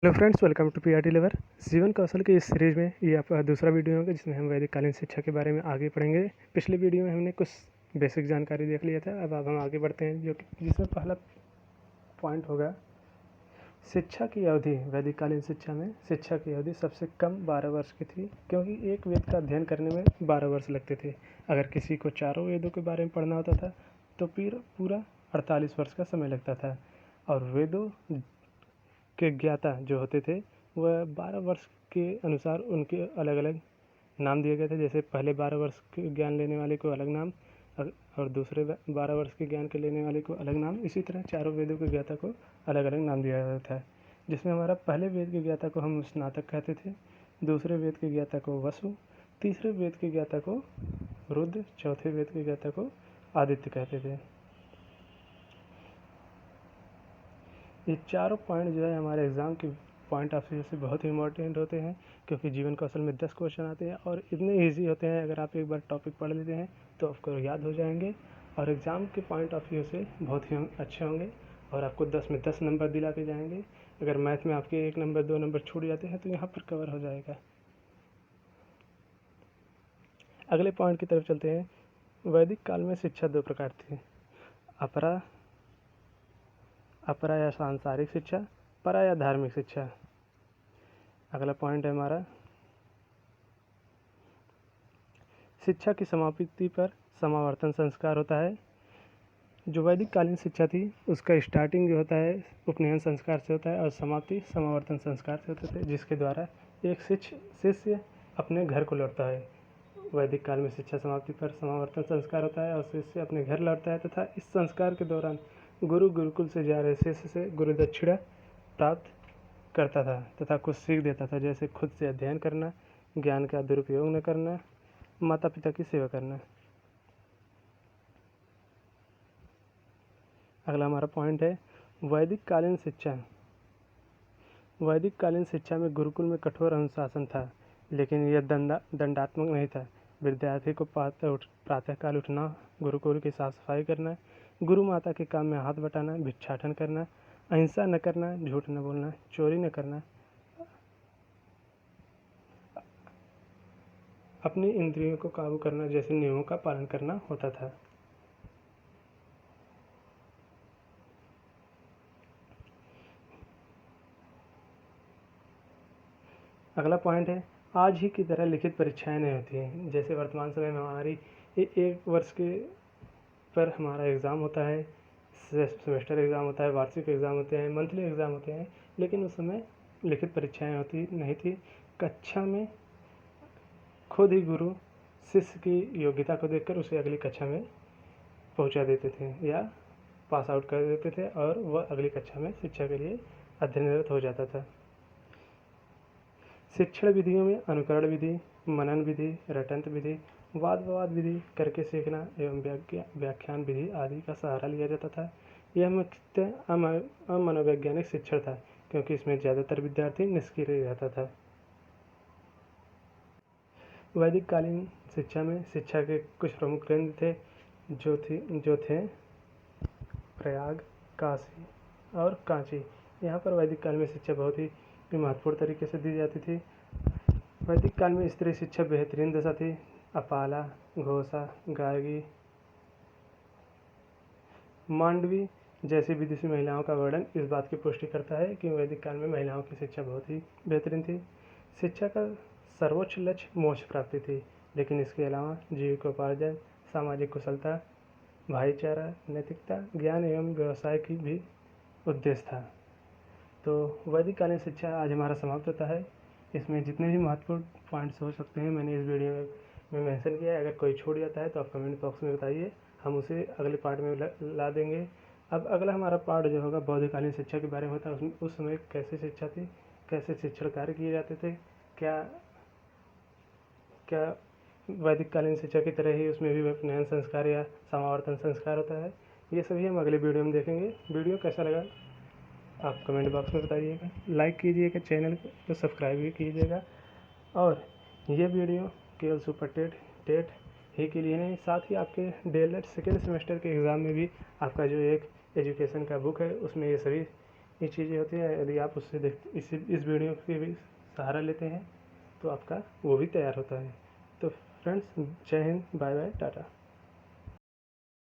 Hello friends, welcome to PRT level. जीवन कौशल की इस सीरीज में ये आपका दूसरा वीडियो होगा जिसमें हम वैदिक कालीन शिक्षा के बारे में आगे पढ़ेंगे। पिछले वीडियो में हमने कुछ बेसिक जानकारी देख लिया था। अब हम आगे बढ़ते हैं जिसमें पहला पॉइंट होगा शिक्षा की अवधि। वैदिक कालीन शिक्षा में शिक्षा की अवधि सबसे कम 12 वर्ष की थी, क्योंकि एक वेद का अध्ययन करने में 12 वर्ष लगते थे। अगर किसी को चारों वेदों के बारे में पढ़ना होता था तो फिर पूरा 48 वर्ष का समय लगता था। और वेदों के ज्ञाता जो होते थे वह 12 वर्ष के अनुसार उनके अलग अलग नाम दिए गए थे। जैसे पहले 12 वर्ष के ज्ञान लेने वाले को अलग नाम और दूसरे 12 वर्ष के ज्ञान के लेने वाले को अलग नाम। इसी तरह चारों वेदों के ज्ञाता को अलग अलग नाम दिया जाता था, जिसमें हमारा पहले वेद के ज्ञाता को हम स्नातक कहते थे, दूसरे वेद के ज्ञाता को वसु, तीसरे वेद के ज्ञाता को रुद्र, चौथे वेद के ज्ञाता को आदित्य कहते थे। ये चारों पॉइंट जो है हमारे एग्ज़ाम के पॉइंट ऑफ व्यू से बहुत ही इंपॉर्टेंट होते हैं, क्योंकि जीवन कौशल में 10 क्वेश्चन आते हैं और इतने इजी होते हैं। अगर आप एक बार टॉपिक पढ़ लेते हैं तो आपको याद हो जाएंगे और एग्ज़ाम के पॉइंट ऑफ व्यू से बहुत ही अच्छे होंगे और आपको 10 में 10 नंबर दिला के जाएंगे। अगर मैथ में आपके 1 नंबर 2 नंबर छूट जाते हैं तो यहाँ पर कवर हो जाएगा। अगले पॉइंट की तरफ चलते हैं। वैदिक काल में शिक्षा 2 प्रकार थी, अपरा या सांसारिक शिक्षा, परा या धार्मिक शिक्षा। अगला पॉइंट है हमारा शिक्षा की समाप्ति पर समावर्तन संस्कार होता है। जो वैदिक कालीन शिक्षा थी उसका स्टार्टिंग जो होता है उपनयन संस्कार से होता है और समाप्ति समावर्तन संस्कार से होते थे, जिसके द्वारा एक शिष्य अपने घर को लौटता है। वैदिक काल में शिक्षा समाप्ति पर समावर्तन संस्कार होता है और शिष्य अपने घर लौटता है तथा इस संस्कार के दौरान गुरुकुल से जा रहे शिष्य से गुरु दक्षिणा प्राप्त करता था तथा कुछ सीख देता था, जैसे खुद से अध्ययन करना, ज्ञान का दुरुपयोग न करना, माता पिता की सेवा करना। अगला हमारा पॉइंट है वैदिक कालीन शिक्षा। वैदिक कालीन शिक्षा में गुरुकुल में कठोर अनुशासन था, लेकिन यह दंडात्मक नहीं था। विद्यार्थी को प्रातःकाल उठना, गुरुकुल की साफ सफाई करना, गुरु माता के काम में हाथ बटाना, भिक्षाटन करना, अहिंसा न करना, झूठ न बोलना, चोरी न करना, अपनी इंद्रियों को काबू करना जैसे नियमों का पालन करना होता था। अगला पॉइंट है आज ही की तरह लिखित परीक्षाएं नहीं होती हैं। जैसे वर्तमान समय में हमारी एक वर्ष के पर हमारा एग्ज़ाम होता है, सेमेस्टर एग्ज़ाम होता है, वार्षिक एग्ज़ाम होते हैं, मंथली एग्ज़ाम होते हैं, लेकिन उस समय लिखित परीक्षाएं होती नहीं थी। कक्षा में खुद ही गुरु शिष्य की योग्यता को देखकर उसे अगली कक्षा में पहुंचा देते थे या पास आउट कर देते थे और वह अगली कक्षा में शिक्षा के लिए अध्ययनरत हो जाता था। शिक्षण विधियों में अनुकरण विधि, मनन विधि, रटंत विधि, वाद विवाद विधि करके सीखना एवं व्याख्यान विधि आदि का सहारा लिया जाता था। यह मुख्यतः अमनोवैज्ञानिक शिक्षण था, क्योंकि इसमें ज़्यादातर विद्यार्थी निष्क्रिय रहता था। वैदिक कालीन शिक्षा में शिक्षा के कुछ प्रमुख केंद्र थे जो थे प्रयाग, काशी और कांची। यहाँ पर वैदिक काल में शिक्षा बहुत ही महत्वपूर्ण तरीके से दी जाती थी। वैदिक काल में स्त्री शिक्षा बेहतरीन दशा थी। अपाला, घोषा, गार्गी, मांडवी जैसी विदुषी महिलाओं का वर्णन इस बात की पुष्टि करता है कि वैदिक काल में महिलाओं की शिक्षा बहुत ही बेहतरीन थी। शिक्षा का सर्वोच्च लक्ष्य मोक्ष प्राप्ति थी, लेकिन इसके अलावा जीविकोपार्जन, सामाजिक कुशलता, भाईचारा, नैतिकता, ज्ञान एवं व्यवसाय की भी उद्देश्य था। तो वैदिक कालीन शिक्षा आज हमारा समाप्त होता है। इसमें जितने भी महत्वपूर्ण पॉइंट्स हो सकते हैं मैंने इस वीडियो में मेंशन किया है। अगर कोई छूट जाता है तो आप कमेंट बॉक्स में बताइए, हम उसे अगले पार्ट में ला देंगे। अब अगला हमारा पार्ट जो होगा बौद्धकालीन शिक्षा के बारे में होता है। उसमें उस समय कैसे शिक्षा थी, कैसे शिक्षण कार्य किए जाते थे, क्या वैदिक कालीन शिक्षा की तरह ही उसमें भी उपनयन संस्कार या समावर्तन संस्कार होता है, ये सभी हम अगले वीडियो में देखेंगे। वीडियो कैसा लगा आप कमेंट बॉक्स में बताइएगा, लाइक कीजिएगा, चैनल को सब्सक्राइब भी कीजिएगा। और ये वीडियो केवल सुपर टेट ही के लिए नहीं, साथ ही आपके डीएलएड सेकेंड सेमेस्टर के एग्ज़ाम में भी आपका जो एक एजुकेशन का बुक है उसमें ये सभी ये चीज़ें होती हैं। यदि आप उससे इस वीडियो के भी सहारा लेते हैं तो आपका वो भी तैयार होता है। तो फ्रेंड्स, जय हिंद, बाय बाय, टाटा।